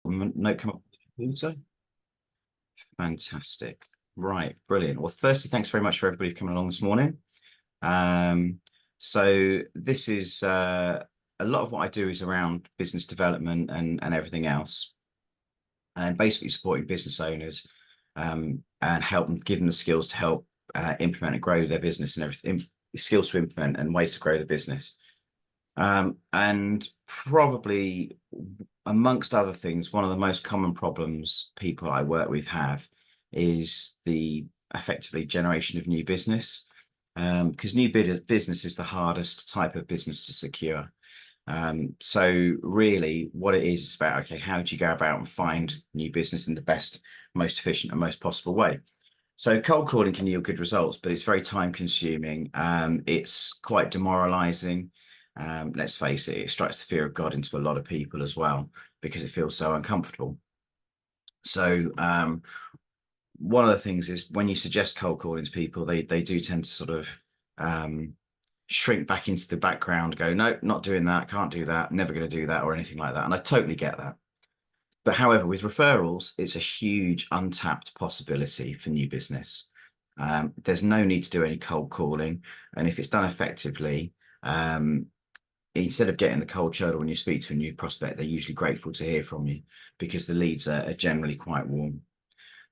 Note come up. So fantastic. Right, brilliant. Well, firstly, thanks very much for everybody coming along this morning. Um, so this is a lot of what I do is around business development and everything else, and basically supporting business owners and help them, give them the skills to help implement and grow their business and everything, skills to implement and ways to grow the business. And probably amongst other things, one of the most common problems people I work with have is the effectively generation of new business. Because new business is the hardest type of business to secure. So really what it is about, okay, how do you go about and find new business in the best, most efficient and most possible way? So cold calling can yield good results, but it's very time consuming. It's quite demoralizing. Let's face it, it strikes the fear of God into a lot of people as well because it feels so uncomfortable. So one of the things is when you suggest cold calling to people, they do tend to sort of um, shrink back into the background, go, no, not doing that, can't do that, never going to do that, or anything like that. And I totally get that. But however, with referrals, it's a huge untapped possibility for new business. There's no need to do any cold calling. And if it's done effectively, instead of getting the cold shoulder when you speak to a new prospect, they're usually grateful to hear from you because the leads are generally quite warm.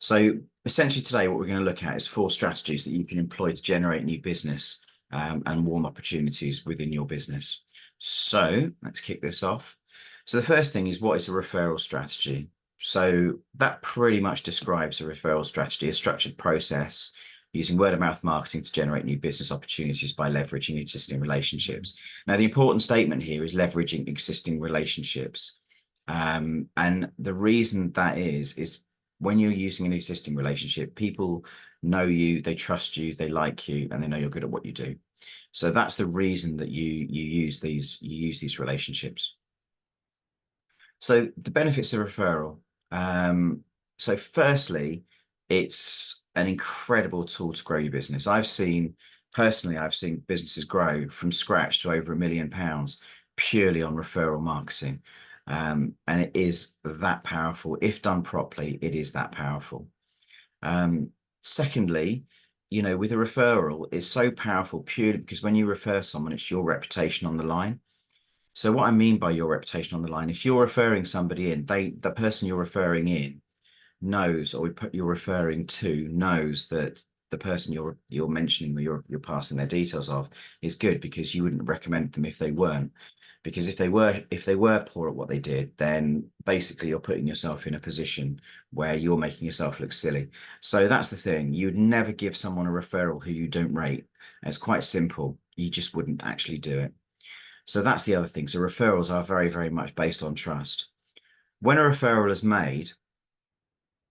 So essentially today, what we're going to look at is 4 strategies that you can employ to generate new business and warm opportunities within your business. So let's kick this off. So the first thing is, what is a referral strategy? So that pretty much describes a referral strategy, a structured process using word of mouth marketing to generate new business opportunities by leveraging existing relationships. Now, the important statement here is leveraging existing relationships. And the reason that is when you're using an existing relationship, people know you, they trust you, they like you, and they know you're good at what you do. So that's the reason that you use these relationships. So the benefits of referral. So firstly, it's an incredible tool to grow your business. Personally, I've seen businesses grow from scratch to over £1 million purely on referral marketing. And it is that powerful. If done properly, it is that powerful. Um, Secondly, with a referral, it's so powerful purely because when you refer someone, it's your reputation on the line. So what I mean by your reputation on the line, if you're referring somebody in, the person you're referring in knows, or you're referring to knows that the person you're mentioning or you're passing their details of is good, because you wouldn't recommend them if they weren't. Because if they were poor at what they did, then basically you're putting yourself in a position where you're making yourself look silly. So that's the thing. You'd never give someone a referral who you don't rate. It's quite simple. You just wouldn't actually do it. So that's the other thing. So referrals are very, very much based on trust. When a referral is made,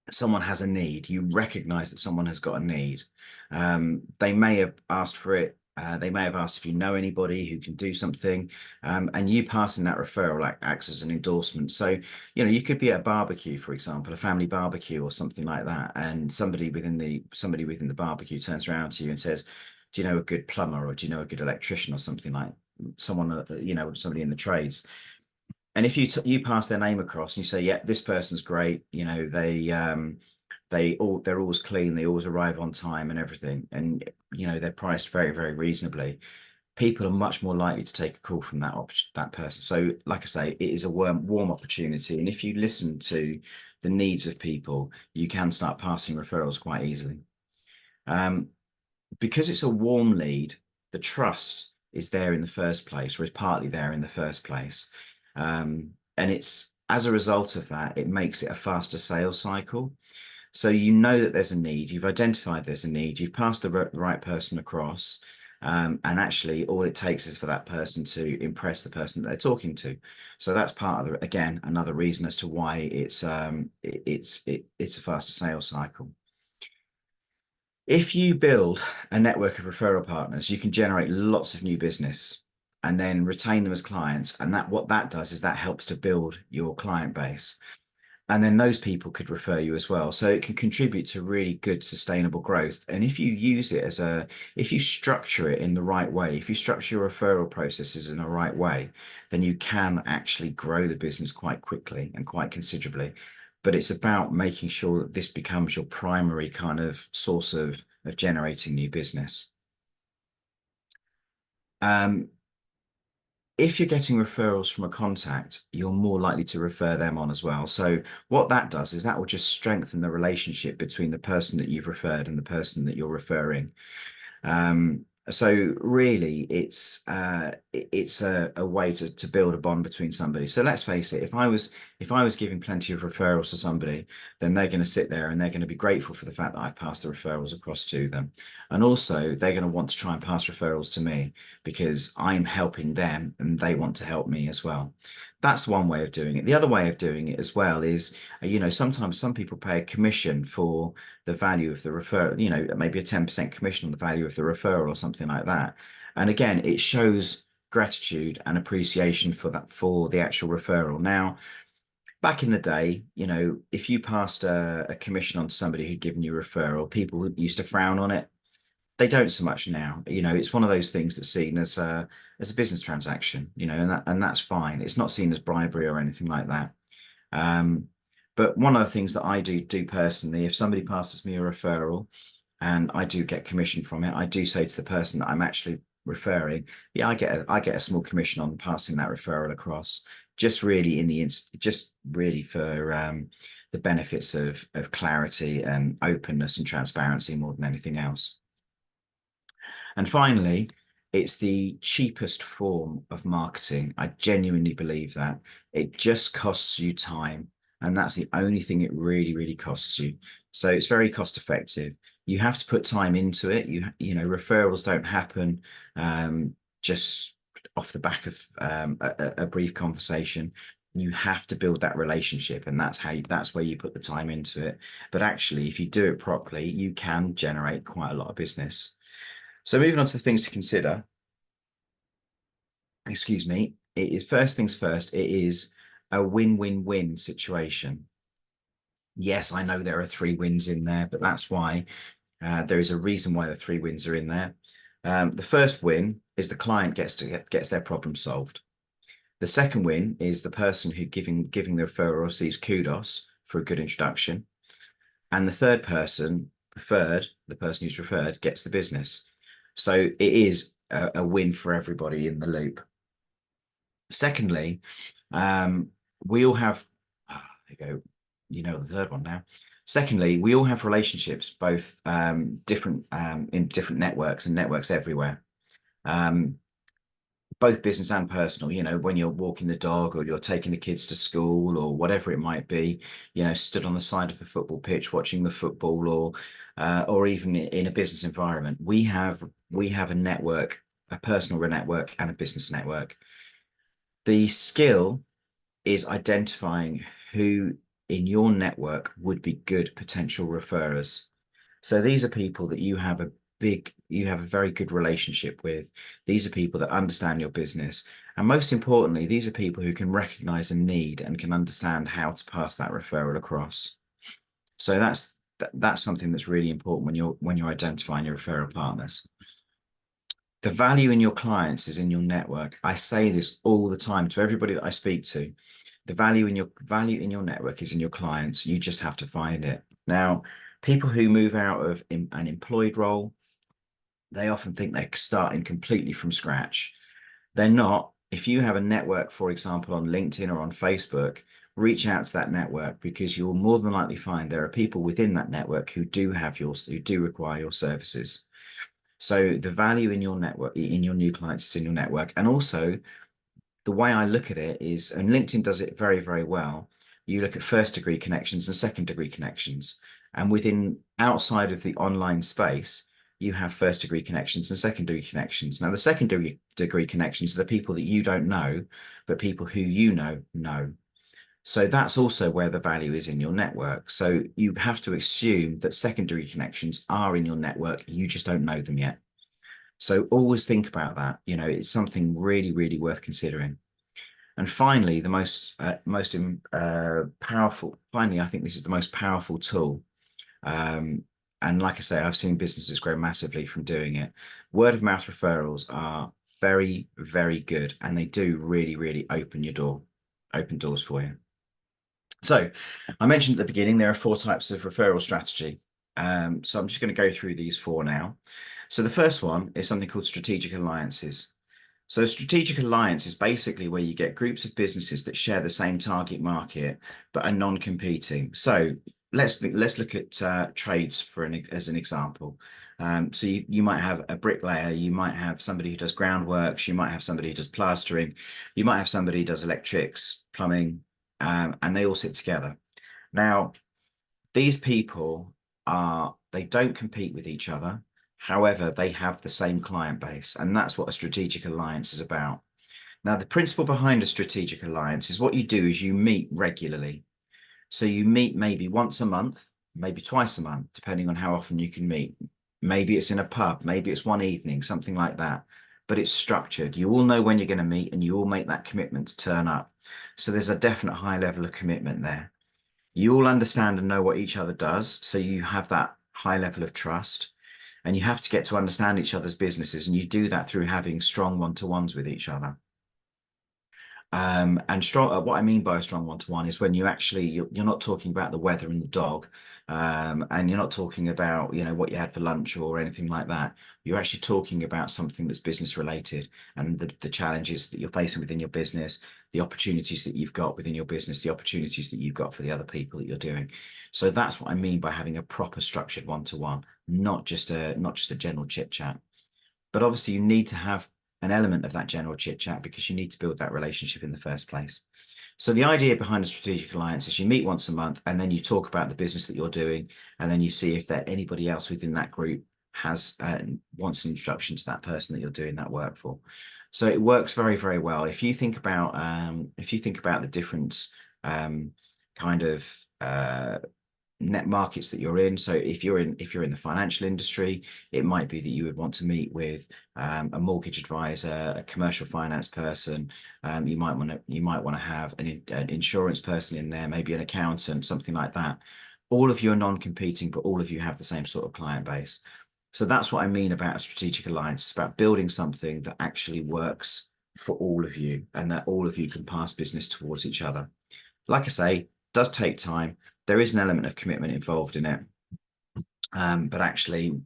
someone has a need, you recognize that someone has got a need. They may have asked for it. They may have asked if you know anybody who can do something, and you passing that referral acts as an endorsement. So, you could be at a barbecue, for example, a family barbecue or something like that, and somebody within the barbecue turns around to you and says, "Do you know a good plumber, or do you know a good electrician, or something like someone, somebody in the trades?" And if you pass their name across and you say, yeah, this person's great, they're always clean, they always arrive on time and everything, and they're priced very, very reasonably, people are much more likely to take a call from that person. So like I say, it is a warm opportunity, and if you listen to the needs of people, you can start passing referrals quite easily. Because it's a warm lead, the trust is there in the first place, or is partly there in the first place. And it's as a result of that, it makes it a faster sales cycle. So you know that there's a need, you've identified there's a need, you've passed the right person across, and actually all it takes is for that person to impress the person that they're talking to. So that's part of again, another reason as to why it's a faster sales cycle. If you build a network of referral partners, you can generate lots of new business and then retain them as clients. And what that does is that helps to build your client base. And then those people could refer you as well. So it can contribute to really good sustainable growth. And if you use it if you structure it in the right way, if you structure your referral processes in the right way, then you can actually grow the business quite quickly and quite considerably. But it's about making sure that this becomes your primary kind of source of generating new business. Um, if you're getting referrals from a contact, you're more likely to refer them on as well. So what that does is that will just strengthen the relationship between the person that you've referred and the person that you're referring. So really, it's a way to build a bond between somebody. So let's face it, if I was giving plenty of referrals to somebody, then they're going to sit there and they're going to be grateful for the fact that I've passed the referrals across to them. And also they're going to want to try and pass referrals to me because I'm helping them and they want to help me as well. That's one way of doing it. The other way of doing it as well is, sometimes some people pay a commission for the value of the referral, maybe a 10% commission on the value of the referral or something like that. And again, it shows gratitude and appreciation for that, for the actual referral. Now, back in the day, if you passed a commission on to somebody who'd given you a referral, people used to frown on it. They don't so much now. It's one of those things that's seen as a business transaction, and that's fine. It's not seen as bribery or anything like that. Um, but one of the things that I do personally, if somebody passes me a referral and I do get commission from it, I do say to the person that I'm actually referring, yeah, I get a small commission on passing that referral across, just really just really for the benefits of clarity and openness and transparency more than anything else. And finally, it's the cheapest form of marketing. I genuinely believe that. It just costs you time. And that's the only thing it really, really costs you. So it's very cost effective. You have to put time into it. Referrals don't happen just off the back of a brief conversation. You have to build that relationship, and that's where you put the time into it. But actually, if you do it properly, you can generate quite a lot of business. So moving on to the things to consider, excuse me, it is first things first, it is a win-win-win situation. Yes, I know there are 3 wins in there, but that's why there is a reason why the 3 wins are in there. The first win is the client gets their problem solved. The second win is the person who giving the referral receives kudos for a good introduction. And the third person, the person who's referred, gets the business. So it is a win for everybody in the loop. Secondly, we all have, there you go, the third one now. Secondly, we all have relationships, both different in different networks and networks everywhere. Both business and personal, when you're walking the dog or you're taking the kids to school or whatever it might be, stood on the side of the football pitch watching the football, or even in a business environment, we have a network, a personal network and a business network. The skill is identifying who in your network would be good potential referrers. So these are people that you have a very good relationship with. These are people that understand your business. And most importantly, these are people who can recognize a need and can understand how to pass that referral across. So that's something that's really important when you're identifying your referral partners. The value in your clients is in your network. I say this all the time to everybody that I speak to. The value in your network is in your clients. You just have to find it. Now, people who move out of an employed role, they often think they're starting completely from scratch. They're not. If you have a network, for example, on LinkedIn or on Facebook, reach out to that network because you'll more than likely find there are people within that network who do require your services. So the value in your network, in your new clients, is in your network. And also the way I look at it is, and LinkedIn does it very, very well, you look at first degree connections and second degree connections. And outside of the online space, you have first degree connections and second degree connections. Now, the second degree connections are the people that you don't know, but people who you know. So that's also where the value is in your network. So you have to assume that secondary connections are in your network. You just don't know them yet. So always think about that. It's something really, really worth considering. And finally, the powerful, finally, I think this is the most powerful tool. And like I say, I've seen businesses grow massively from doing it. Word of mouth referrals are very, very good, and they do really, really open doors for you. So I mentioned at the beginning, there are 4 types of referral strategy. So I'm just going to go through these 4 now. So the first one is something called strategic alliances. So strategic alliance is basically where you get groups of businesses that share the same target market but are non-competing. So let's look at trades as an example. So you might have a bricklayer, you might have somebody who does groundworks, you might have somebody who does plastering, you might have somebody who does electrics, plumbing, and they all sit together. Now, these people they don't compete with each other. However, they have the same client base, and that's what a strategic alliance is about. Now, the principle behind a strategic alliance is what you do is you meet regularly. So you meet maybe once a month, maybe twice a month, depending on how often you can meet. Maybe it's in a pub, maybe it's one evening, something like that. But it's structured. You all know when you're going to meet, and you all make that commitment to turn up. So there's a definite high level of commitment there. You all understand and know what each other does, so you have that high level of trust, and you have to get to understand each other's businesses, and you do that through having strong one-to-ones with each other. And strong, what I mean by a strong one-to-one is when you're not talking about the weather and the dog, and you're not talking about what you had for lunch or anything like that. You're actually talking about something that's business related, and the challenges that you're facing within your business, the opportunities that you've got within your business, the opportunities that you've got for the other people that you're doing. So that's what I mean by having a proper structured one-to-one, not just a general chit chat. But obviously you need to have an element of that general chit chat because you need to build that relationship in the first place. So the idea behind a strategic alliance is you meet once a month, and then you talk about the business that you're doing, and then you see if there anybody else within that group has wants an introduction to that person that you're doing that work for. So it works very, very well. If you think about the different kind of net markets that you're in. So if you're in the financial industry, it might be that you would want to meet with a mortgage advisor, a commercial finance person. You might want to have an insurance person in there, maybe an accountant, something like that. All of you are non-competing, but all of you have the same sort of client base. So that's what I mean about a strategic alliance. It's about building something that actually works for all of you, and that all of you can pass business towards each other. Like I say, does take time. There is an element of commitment involved in it. But actually,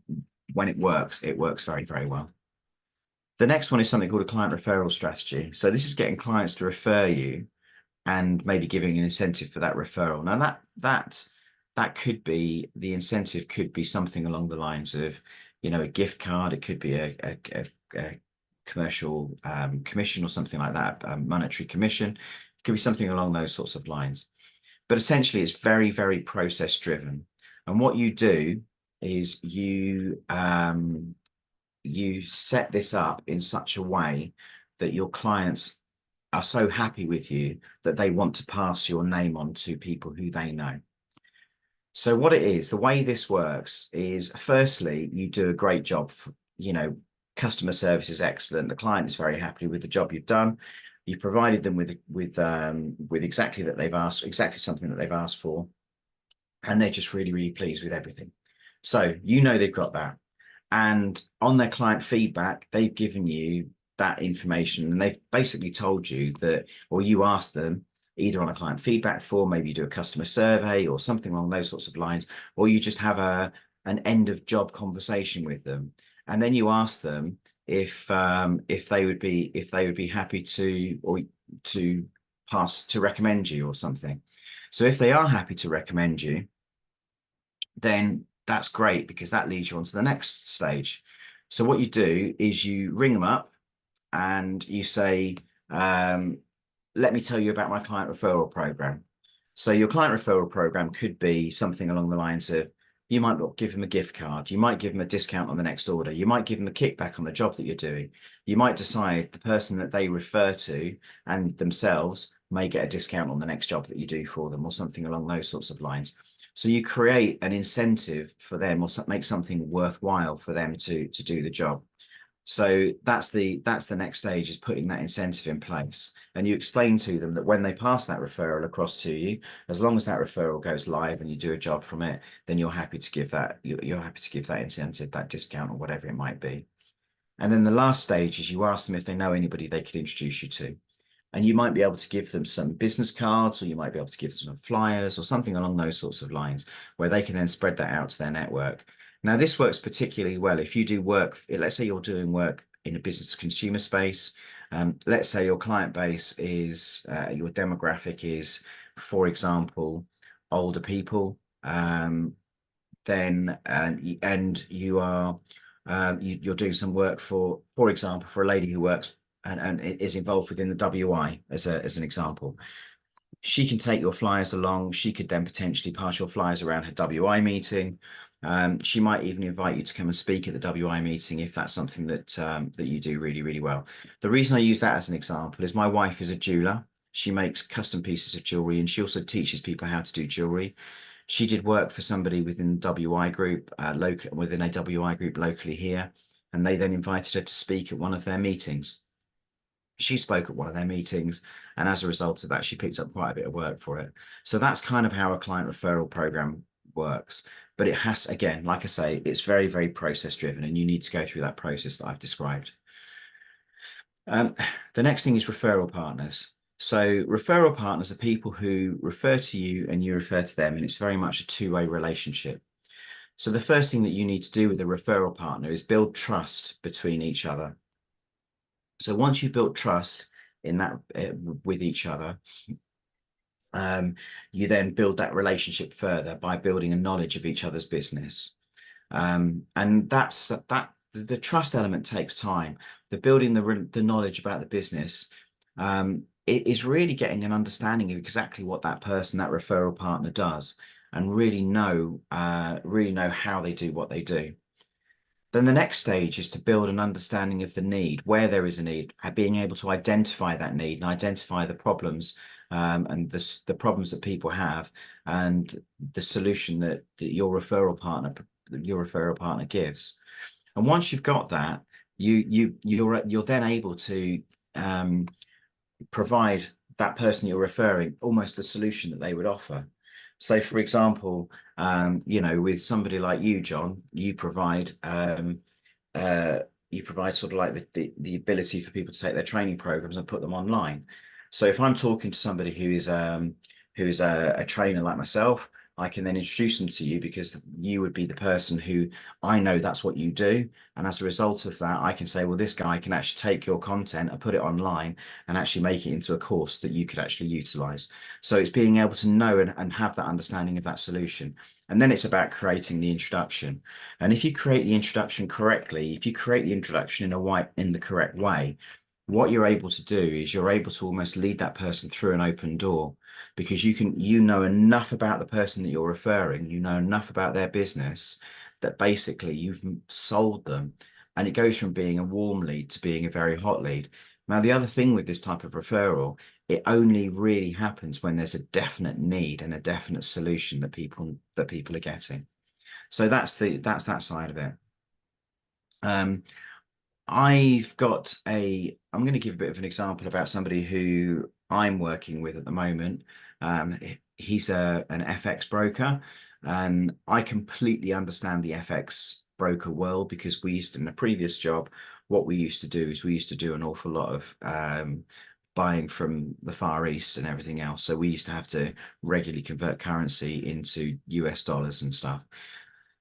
when it works very, very well. The next one is something called a client referral strategy. So this is getting clients to refer you and maybe giving an incentive for that referral. Now that could be, the incentive could be something along the lines of, a gift card. It could be a commercial commission or something like that, a monetary commission. It could be something along those sorts of lines. But essentially, it's very, very process driven. And what you do is you set this up in such a way that your clients are so happy with you that they want to pass your name on to people who they know. So what it is, the way this works is, firstly, you do a great job. Customer service is excellent. The client is very happy with the job you've done. You've provided them with exactly something that they've asked for, and they're just really, really pleased with everything. So they've got that, and on their client feedback, they've given you that information, and they've basically told you that, or you asked them either on a client feedback form, maybe you do a customer survey or something along those sorts of lines, or you just have an end of job conversation with them, and then you ask them if they would be happy to recommend you or something. So if they are happy to recommend you, then that's great, because that leads you on to the next stage. So what you do is you ring them up and you say, let me tell you about my client referral program. So your client referral program could be something along the lines of, you might give them a gift card. You might give them a discount on the next order. You might give them a kickback on the job that you're doing. You might decide the person that they refer to and themselves may get a discount on the next job that you do for them, or something along those sorts of lines. So you create an incentive for them, or make something worthwhile for them to do the job. So that's the next stage, is putting that incentive in place. And you explain to them that when they pass that referral across to you, as long as that referral goes live and you do a job from it, then you're happy to give that, you're happy to give that incentive, that discount, or whatever it might be. And then the last stage is you ask them if they know anybody they could introduce you to. And you might be able to give them some business cards, or you might be able to give them some flyers or something along those sorts of lines, where they can then spread that out to their network. Now, this works particularly well if you do work, let's say you're doing work in a business to consumer space. Let's say your client base is, your demographic is, for example, older people. Then and you are you're doing some work for example, for a lady who works and is involved within the WI as an example. She can take your flyers along. She could then potentially pass your flyers around her WI meeting. She might even invite you to come and speak at the WI meeting if that's something that that you do really, really well. The reason I use that as an example is my wife is a jeweler. She makes custom pieces of jewelry, and she also teaches people how to do jewelry. She did work for somebody within the WI group, within a WI group locally here, and they then invited her to speak at one of their meetings. She spoke at one of their meetings, and as a result of that, she picked up quite a bit of work for it. So that's kind of how a client referral program works. But it has, again, like I say, it's very, very process driven, and you need to go through that process that I've described. The next thing is referral partners. So referral partners are people who refer to you and you refer to them, and it's very much a two-way relationship. So the first thing that you need to do with a referral partner is build trust between each other. So once you've built trust in that with each other, you then build that relationship further by building a knowledge of each other's business. And that's that the trust element takes time. The building the knowledge about the business, it is really getting an understanding of exactly what that person, that referral partner does, and really know how they do what they do. Then the next stage is to build an understanding of the need, where there is a need, being able to identify that need and identify the problems, and the problems that people have, and the solution that your referral partner gives. And once you've got that, you're then able to provide that person you're referring almost the solution that they would offer. So, for example, with somebody like you, John, you provide sort of like the ability for people to take their training programs and put them online. So, if I'm talking to somebody who is a trainer like myself, I can then introduce them to you because you would be the person who I know that's what you do. And as a result of that, I can say, well, this guy can actually take your content and put it online and actually make it into a course that you could actually utilize. So it's being able to know and have that understanding of that solution. And then it's about creating the introduction. And if you create the introduction correctly, if you create the introduction in the correct way, what you're able to do is you're able to almost lead that person through an open door, because you know enough about the person that you're referring, you know enough about their business, that basically you've sold them, and it goes from being a warm lead to being a very hot lead. Now, the other thing with this type of referral, it only really happens when there's a definite need and a definite solution that people are getting. So that's that side of it. I'm going to give a bit of an example about somebody who I'm working with at the moment. He's an FX broker, and I completely understand the FX broker world, because in a previous job, what we used to do is we used to do an awful lot of buying from the Far East and everything else. So we used to have to regularly convert currency into US dollars and stuff.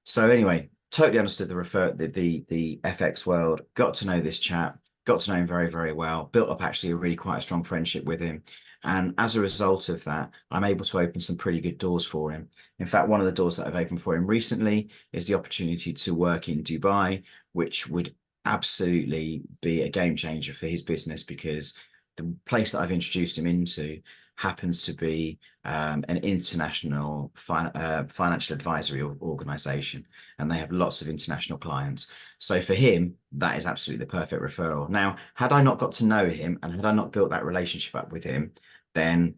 So anyway, totally understood the FX world, got to know this chap, got to know him very, very well, built up actually a really quite a strong friendship with him. And as a result of that, I'm able to open some pretty good doors for him. In fact, one of the doors that I've opened for him recently is the opportunity to work in Dubai, which would absolutely be a game changer for his business, because the place that I've introduced him into happens to be an international financial advisory organization, and they have lots of international clients. So for him, that is absolutely the perfect referral. Now, had I not got to know him and had I not built that relationship up with him, then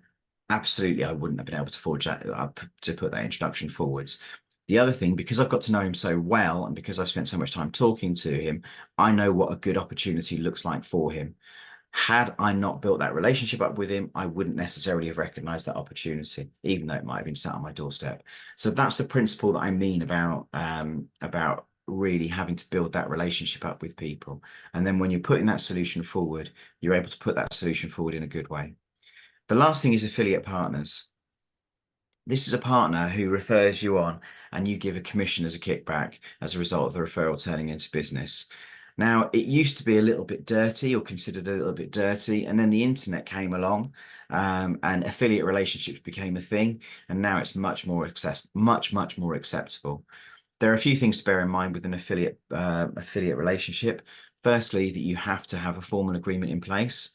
absolutely I wouldn't have been able to forge that to put that introduction forwards. The other thing, because I've got to know him so well and because I've spent so much time talking to him, I know what a good opportunity looks like for him. Had I not built that relationship up with him, I wouldn't necessarily have recognized that opportunity, even though it might have been sat on my doorstep. So that's the principle that I mean about really having to build that relationship up with people. And then when you're putting that solution forward, you're able to put that solution forward in a good way. The last thing is affiliate partners. This is a partner who refers you on and you give a commission as a kickback as a result of the referral turning into business. Now, it used to be a little bit dirty or considered a little bit dirty, and then the internet came along, and affiliate relationships became a thing, and now it's much more acceptable. There are a few things to bear in mind with an affiliate relationship. Firstly, that you have to have a formal agreement in place.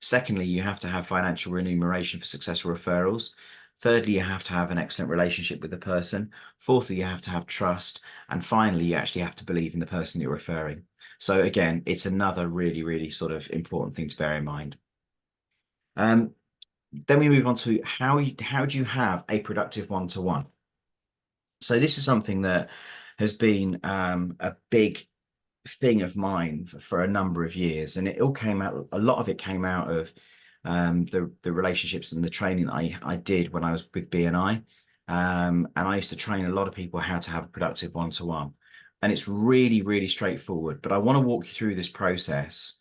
Secondly, you have to have financial remuneration for successful referrals. Thirdly, you have to have an excellent relationship with the person. Fourthly, you have to have trust. And finally, you actually have to believe in the person you're referring. So again, it's another really, really sort of important thing to bear in mind. Then we move on to how do you have a productive one-to-one? So this is something that has been a big thing of mine for a number of years, and it all came out. A lot of it came out of the relationships and the training that I did when I was with BNI, and I used to train a lot of people how to have a productive one-to-one, and it's really really straightforward. But I want to walk you through this process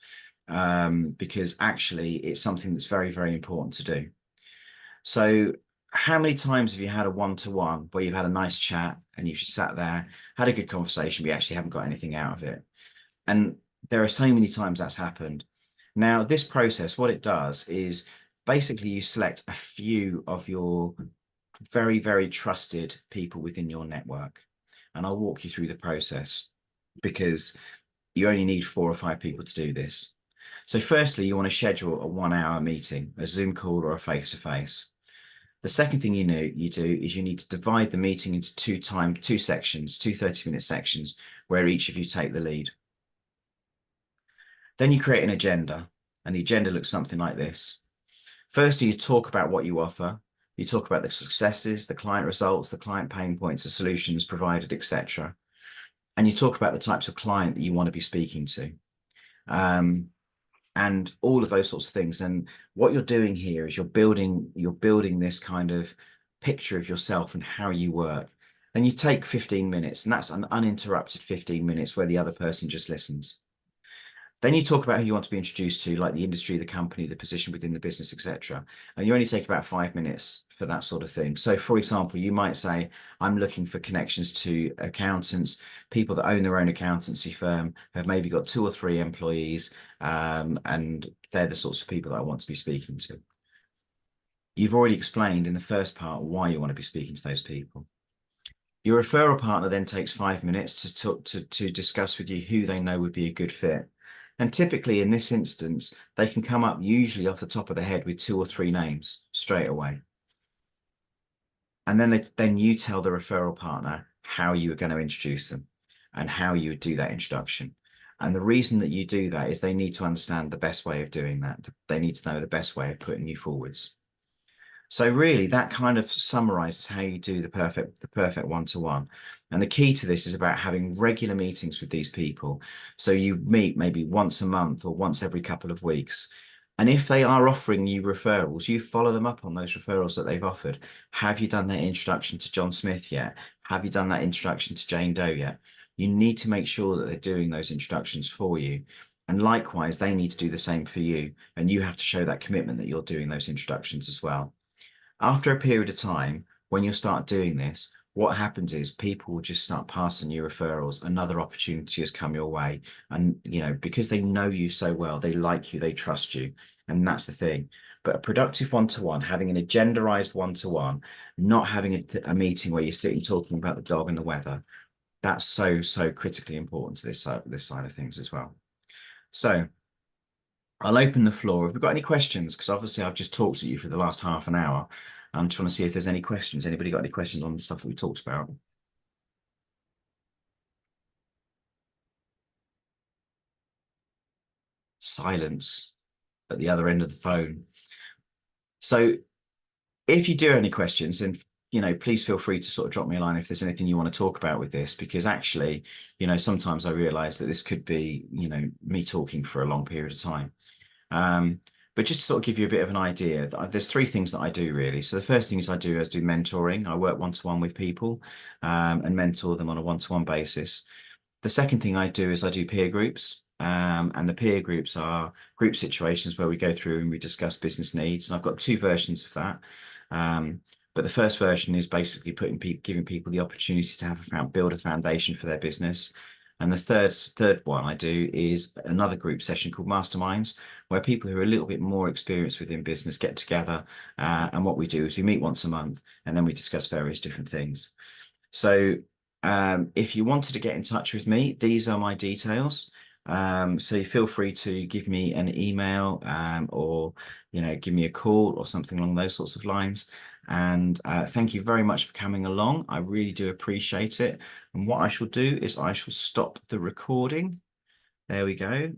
because actually it's something that's very very important to do. So, how many times have you had a one-to-one where you've had a nice chat and you've just sat there, had a good conversation, but you actually haven't got anything out of it? And there are so many times that's happened. Now, this process, what it does is basically you select a few of your very, very trusted people within your network. And I'll walk you through the process because you only need 4 or 5 people to do this. So firstly, you want to schedule a 1 hour meeting, a Zoom call or a face-to-face. The second thing you do is you need to divide the meeting into two sections, two 30-minute sections, where each of you take the lead. Then you create an agenda, and the agenda looks something like this. Firstly, you talk about what you offer. You talk about the successes, the client results, the client pain points, the solutions provided, etc. And you talk about the types of client that you want to be speaking to. And all of those sorts of things. And what you're doing here is you're building this kind of picture of yourself and how you work. And you take 15 minutes, and that's an uninterrupted 15 minutes where the other person just listens. Then you talk about who you want to be introduced to, like the industry, the company, the position within the business, etc. And you only take about 5 minutes for that sort of thing. So, for example, you might say, I'm looking for connections to accountants, people that own their own accountancy firm, have maybe got 2 or 3 employees, and they're the sorts of people that I want to be speaking to. You've already explained in the first part why you want to be speaking to those people. Your referral partner then takes 5 minutes to talk to discuss with you who they know would be a good fit. And typically in this instance, they can come up usually off the top of the head with 2 or 3 names straight away. And then you tell the referral partner how you are going to introduce them and how you would do that introduction. And the reason that you do that is they need to understand the best way of doing that. They need to know the best way of putting you forwards. So really that kind of summarizes how you do the perfect one-to-one. And the key to this is about having regular meetings with these people. So you meet maybe once a month or once every couple of weeks. And if they are offering you referrals, you follow them up on those referrals that they've offered. Have you done that introduction to John Smith yet? Have you done that introduction to Jane Doe yet? You need to make sure that they're doing those introductions for you. And likewise, they need to do the same for you. And you have to show that commitment that you're doing those introductions as well. After a period of time, when you start doing this, what happens is people will just start passing you referrals. Another opportunity has come your way. And, because they know you so well, they like you, they trust you. And that's the thing. But a productive one-to-one, having an agendarized one-to-one, not having a meeting where you're sitting talking about the dog and the weather, that's so, so critically important to this side of things as well. So I'll open the floor. Have we got any questions? Because obviously I've just talked to you for the last half an hour. I'm trying to see if there's any questions. Anybody got any questions on the stuff that we talked about? Silence at the other end of the phone. So if you do have any questions, then please feel free to sort of drop me a line if there's anything you want to talk about with this, because actually, sometimes I realize that this could be, me talking for a long period of time. But just to sort of give you a bit of an idea, there's three things that I do really. So the first thing I do mentoring. I work one-to-one with people and mentor them on a one-to-one basis. The second thing I do is I do peer groups. And the peer groups are group situations where we go through and we discuss business needs. And I've got two versions of that. But the first version is basically giving people the opportunity to build a foundation for their business. And the third one I do is another group session called Masterminds, where people who are a little bit more experienced within business get together. And what we do is we meet once a month and then we discuss various different things. So if you wanted to get in touch with me, these are my details. So feel free to give me an email or give me a call or something along those sorts of lines. And thank you very much for coming along. I really do appreciate it. And what I shall do is I shall stop the recording. There we go.